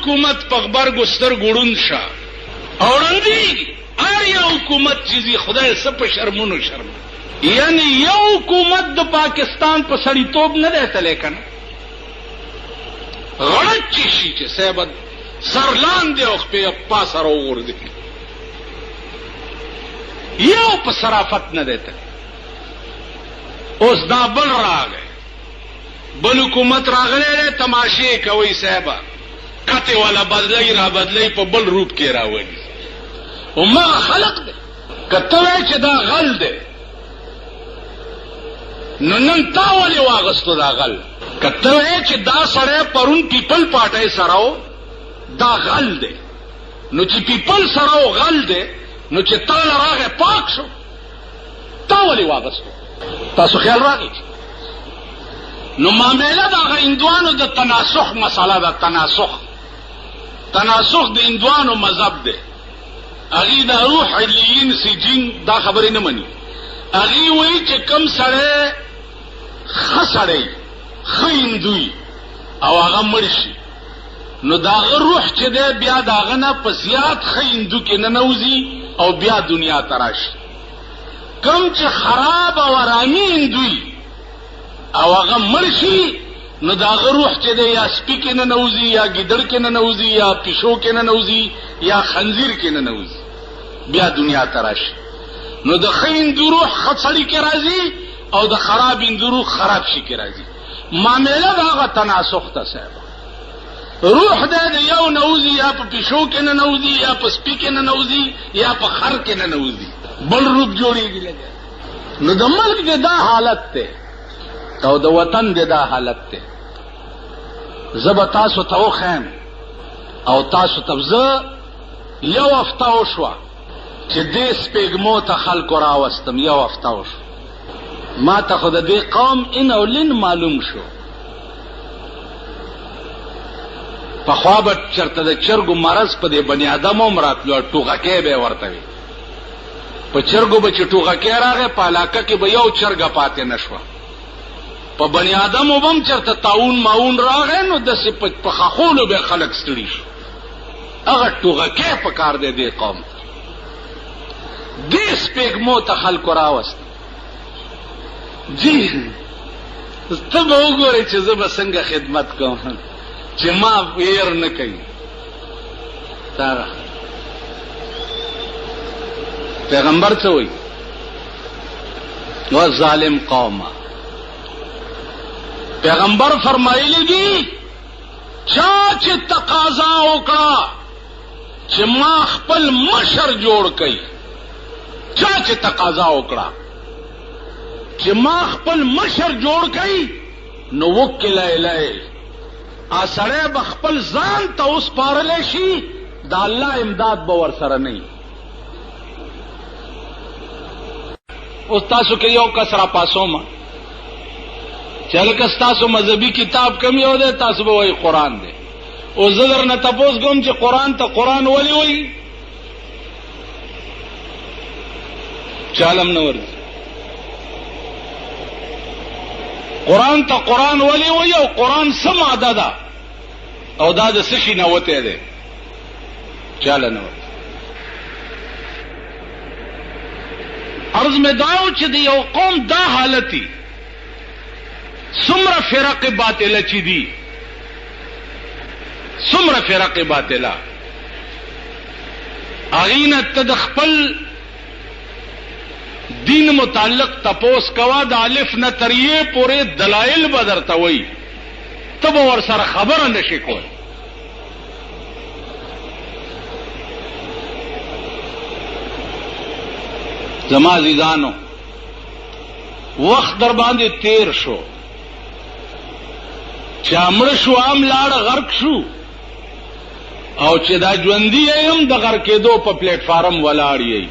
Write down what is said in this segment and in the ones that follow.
حکومت په غبرګو سترګو ړوند شه او ړندېږي هر یو حکومت چې ځي خدای څه په شرمونو شرم یعنی یو حکومت د پاکستان په سړیتوب نه دی تلی که نه غړت چې شي چې صاحب سر لاندې او خپې پاسه راوغورځي یو په صرافت نه دی تلی اوس دا بل راغی بل حکومت راغلی دی تماشې کوئ صاحبه کتې والا بدلۍ را بدلۍ په بل روپ کې راولي همغه خلق دی که ته وایې چې دا غل دی نو نن تا ولې واغستو دا غل که ته وایې چې دا سړی پرون پیپل پارټۍ سره و دا غل دی نو چې پیپل سره و غل دی نو چې تا له راغی پاک شو تا ولې واغستو تاسو خیال راغی نو معامله د هغه هندوانو د تناسخ مسله ده تناسخ د هندوانو مذهب دی هغې د روح علیین سجین دا خبرې نه مني هغې وایي چې کوم سړی ښه سړی ښه هندوی او هغه مړ شي نو د هغه روح چې دی بیا د هغه نه په زیات ښه هندو کې ننوځي او بیا دنیا ته راشي کوم چې خراب او ارامي هندوی او هغه مړ شي نو د هغه روح چې دی یا سپي کې ننوځي یا ګیدړ کې ننوځي یا پیشو کې ننوځي یا خنزیر کې ننوځي بیا دنیا ته راشي نو د ښه هندو روح ښه سړي کې راځي او د خراب هندو روح خراب شي کې راځي معامله د هغه تناسخ ته صاحب روح دی د یو نوځي یا په پیشو کې ننوځي یا په سپي کې ننوځي یا په خر کې ننوځي بل روپ جوړېږي لګیا نو د ملک دی دا حالت دی او د وطن دی دا حالت دی زه به تاسو ته وښیم او تاسو ته زه یو هفته وشوه چې دې سپېږمو ته خلکو راوستم یو هفته وشو ما ته خو د دې قوم ان او لن معلوم شو پخوا به چېرته د چرګو مرض په دې بني ادم هم راتلو ټوغکۍ به یې ورته وي په چرګو به چې ټوغکۍ راغی په علاقه کې به یو چرګه پاتې نه شوه په بني ادمو به هم چېرته طاعون ماون راغی نو داسې په خښولو به خلک ستړي شو هغه ټوغکۍ په کار دی دې قوم دې سپېږمو ته خلکو راوست جی ته به وګورې چې زه به څنګه خدمت کوم چې ما ویر نه کوي تاره پیغمبر څه وایي و ظالم قومه پیغمبر فرمایلی دي چا چې تقاضا وکړه چې ما خپل مشر جوړ کړي چا چې تقاضا وکړه چې ما خپل مشر جوړ کړي نو وکل الیه سړی به خپل ځان ته وسپارلی شي د الله امداد به ورسره نه وي اوس تاسو کې یو کس را پاسومه چې هلکه ستاسو مذهبي کتاب کم یو دی تاسو به وایي قرآن دی اوس زه درنه تپوس کوم چې قرآن ته قرآن ولې وایي چالم نه ورځي قرآن ته قرآن ولې وایي او قرآن څه ماده ده او دا د څه شي نه وتی دی چاله نه ورځي عرض مې دا و چې د یو قوم دا حالتي څومره فرق باطله چې دي څومره فرق باطله هغې نه ته د خپل دین متعلق تپوس کوا د الف نه تر یې پورې دلایل به درته وایي ته به ورسره خبره نشي کولی زما عزیزانو وخت در باندې تیر شو چې مړه شو هم لاړه غرق شو او چې دا ژوندي هم د غرق کېدو په پلیټ فارم ولاړ یې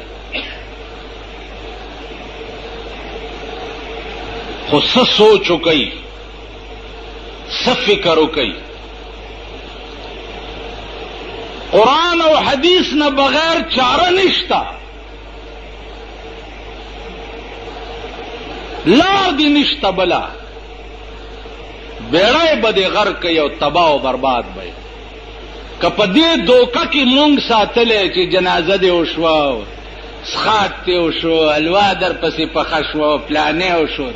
خو څه سوچ وکئ څه فکر وکئ قرآن او حدیث نه بغیر چاره نشته لار دی نشته بلا بیړی به دې غرق کوي او تباه او برباد به کپدې دوکه کې مونږ ساتلې چې جنازه دې وشوه، سخات دې وشو، الوا در پسې پخه شوه، پلانې وشو.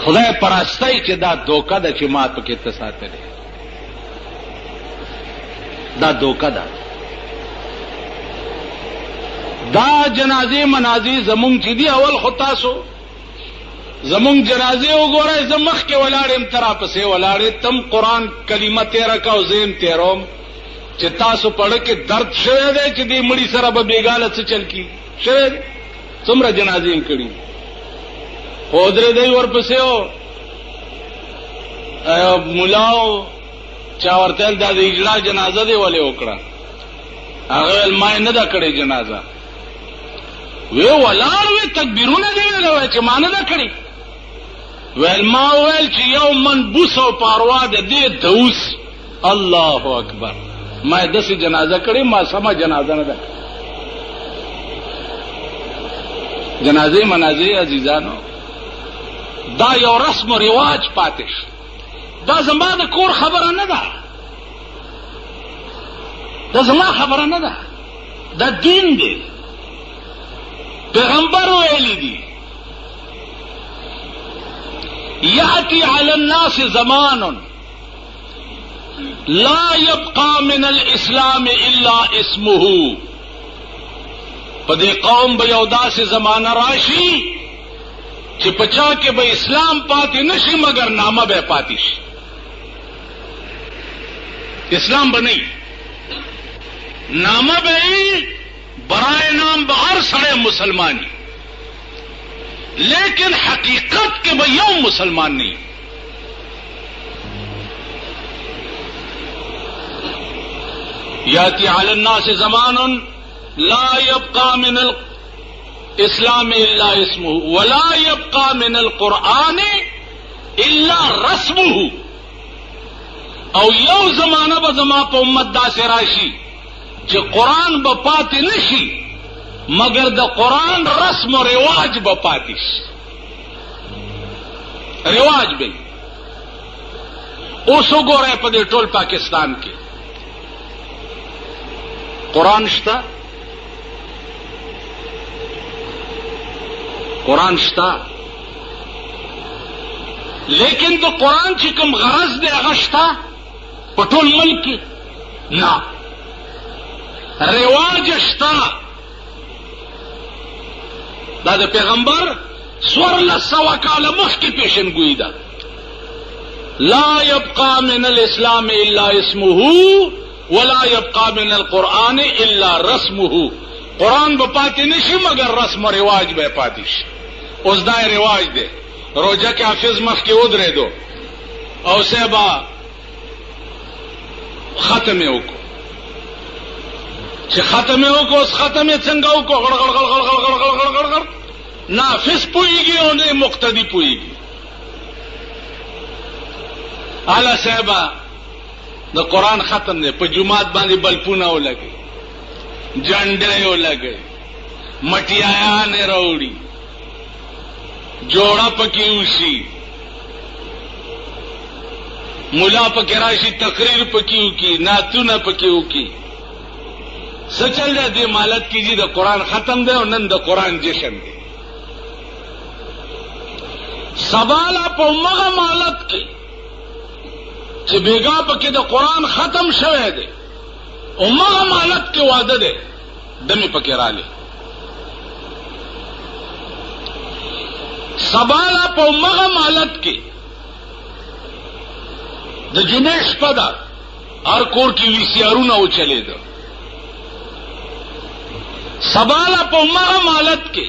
خدای پرستۍ چې دا دوکه ده چې ما پکې ته ساتلې، دا دوکه ده. دا جنازې منازې زمونږ چې دي، اول خو تاسو زمونږ جنازې وګورئ، زه مخکې ولاړم ته راپسې ولاړې، تم قرآن کلمه تېره که او زه یم تېروم چې تاسو پړه کې درد شوی دی چې دې مړي سره به بېګاله څه چل کي شوی دی. څومره جنازې یې کړي، خو درېدی ورپسې و ملاو چا ورته ویل دا د اجړا جنازه دې ولې وکړه؟ هغه ویل ما یې نه ده کړې جنازه. وی ولاړ وی تکبیرونه دې ویل وی چې ما نه ده کړې؟ ویل ما ویل چې یو منبوس او پاروا د دې دوس. الله اکبر. ما یې داسې جنازه کړې، ما سمه جنازه نه ده. جنازې منازې عزیزانو دا یو رسم و رواج پاتې شو. دا زما د کور خبره نه ده، دا زما خبره نه ده، دا دین دی. پیغمبر ویلی دی یأتی علی الناس زمان لا يبقى من الاسلام الا اسمه. په دې قوم به یو داسې زمانه راشي چې پچا کې به اسلام پاتې نشي مگر نامه به پاتې شي. اسلام به نه، نامه به برائے نام به هر سړی مسلمانی، لیکن حقیقت کې به یو مسلمان نه. یاتی علی الناس زمان لا يبقى من الاسلام الا اسمه ولا يبقى من القرآن الا رسمه. او یو زمانہ به زما په امت داسې راشي چې قرآن به پاتې نشي مگر د قرآن رسم و رواج به پاتې شي. رواج به اوس وګورئ په دې ټول پاکستان کې قرآن شته، قرآن شته، لیکن د قرآن چې کوم غرض دی هغه شته په ټول ملک کې نه. رواج شته، دا د پیغمبر 1400 کاله مخکې پیشنګویي ده. لا يبقى من الاسلام الا اسمه ولا يبقى من القرآن الا رسمه. قرآن به پاتې نشي مگر رسم و رواج به پاتې شي. اوس دا رواج دی، روزه کې حافظ مخ کې ودرېدو او صاحبه ختم یې وکړو، چې ختم یې وکړو اوس ختم یې څنګه وکړو؟ غړ غړ غړ غړ غړ غړ غړ غړ غړ. نافذ پوهېږي او نه مقتدي پوهېږي. اعلی صاحبه د قرآن ختم دی، په جماعت باندې بلپونه ولګي، جنډې ولګي، مټیایانې راوړي، جوړه پکې وشي، ملا پکې راشي، تقریر پکې وکي، نعتونه پکې وکي. څه چل دی دې مالت کې چې د قرآن ختم دی او نن د قرآن جشن دی. سباله په مغه مالت کې چې بیګا پکې د قرآن ختم شوی دی او مغه مالت کې واده دی، دمې پکې رالی. سباله په مغه مالت کې د جمعې شپه ده، هر کور کې وی سی آرونه وچلېده. سباله په مغه مالت کې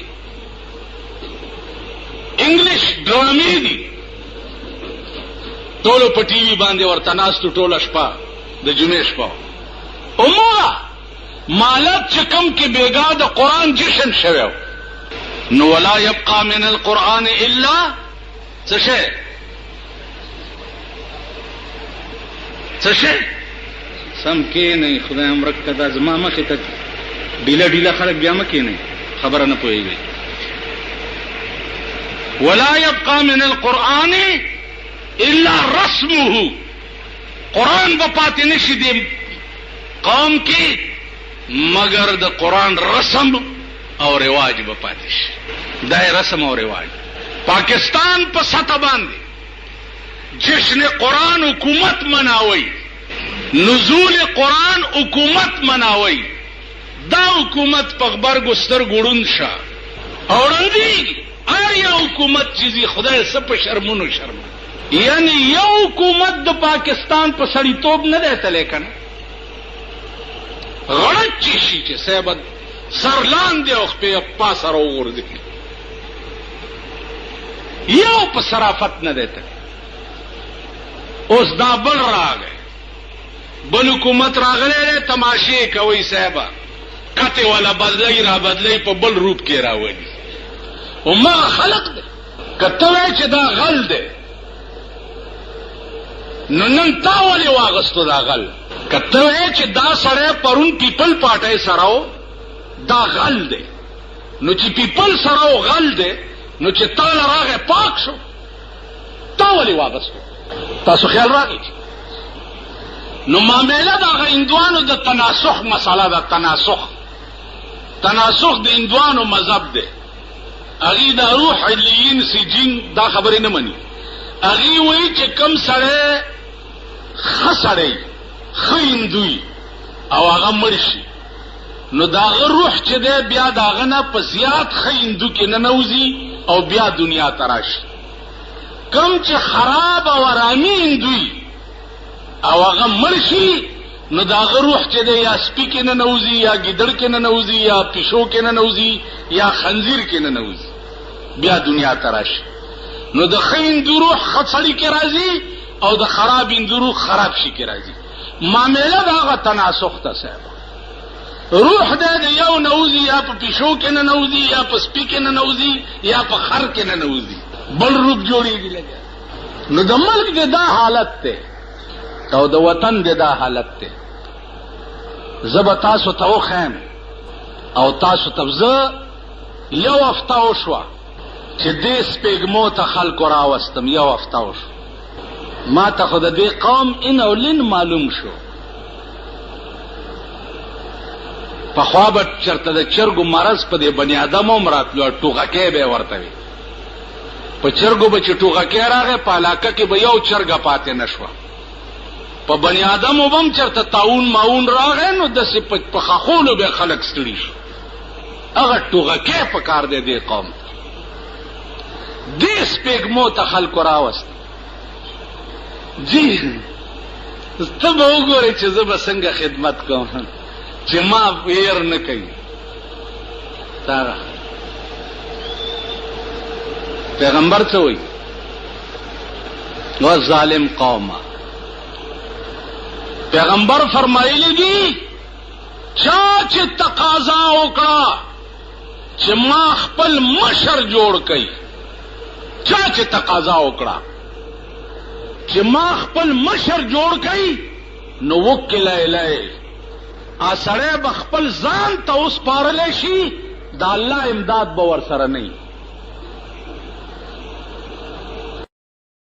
انګلیش ډرامې دي، ټولو په ټي وي باندې ورته ناستو ټوله شپه د جمعې شپه. امه مالت چې کوم کې بیګا د قرآن جشن شوی نو ولا يبقى من القرآن الا څه شی څه شی سم کې نه. خدای امرک کدا زما مخې ته ډیله ډیله خلک بیا مکې نه خبره نه پوهېږي. ولا يبقى من القرآن الا الا رسمه قرآن با پاتی نشی دی قوم کی مگر د قرآن رسم او رواج با پاتی شی دای رسم او رواج پاکستان په سطح باندې جشن قرآن حکومت مناوي نزول قرآن حکومت مناوي دا حکومت په غبرګو سترګو شه اورندي آیا حکومت چیزی خدای سب په شرمونو شرم یعنی یو حکومت د پاکستان په سړیتوب نه دی تللی کنه غړت چی شي چې صاحب سرلان دی او په پاسه راوغورځي یو په صرافت نه دی تللی اوس دا بل راغی بل حکومت راغلی تماشې کوي صاحبه کته والا بدلی را بدلی په بل روپ کې راوړي او ما خلق دی کته چې دا غل دی نو نن تا ولې واغستو دا غل کته چې دا سره پرون پیپل پارټي سره دا غل دی نو چې پیپل سره غل دی نو چې تا راغه پاک شو تا ولې واغستو تاسو خیال راغی نو معاملې دا هندوانو د تناسخ مسله ده تناسخ د هندوانو مذهب دی اغي دا روح علیین سجین دا خبرې نه مني اغي وایي چې کم سره خسړی خیندوی او هغه مرشي نو دا روح چې دی بیا داغه نه په زیات خیندو کې نه نوځي او بیا دنیا تراشي کم چې خراب او آرامي هندوی او هغه مرشي نو داغه روح چې دی یا سپی کې نه نوځي یا ګیدړ کې نه نوځي یا پیشو کې نه نوځي یا خنزیر کې نه نوځي بیا دنیا تراشي نو د خیندو روح خڅړی کې راځي او د خراب هندو روح خراب شي کې راځي معاملې داغه تناسخ ته صاحب روح د یو نوځي یا په پیشو کې نه نوځي یا په سپی کې نه نوځي یا په خر کې نه نوځي بل روپ جوړیږي لګا نو د ملک د دا حالت ته او د وطن د دا حالت ته زب تاسو ته خیم او تاسو ته یو هفته وشوه چې دې سپېږمو ته خلکو راوستم یو هفته وشو ما ته خو د دې قوم ان او لن معلوم شو پخوا به چرته د چرګو مرض په دې بني ادم هم راتلو ټوغکې به ورته وي په چرګو به چې ټوغکې راغی په علاقه کې به یو چرګه پاتې نه شوه په بني ادم هم چرته طاعون ماون راغی نو داسې په خاخولو به خلک ستړي شو هغه ټوغکې په کار دی دې قوم دې سپېږمو ته خلکو راوست جی ته به وګورې چې زه به څنګه خدمت کوم چې ما ویر نه کوي تاره پیغمبر څه وایي و ظالم قومه پیغمبر فرمایلی دي چا چې تقاضا وکړه چې ما خپل مشر جوړ کړي چا چې تقاضا وکړه چې ما خپل مشر جوړ کړي نو وکیل الیه ا سړی به خپل ځان ته اوس پارلی شي د الله امداد به ور سره نه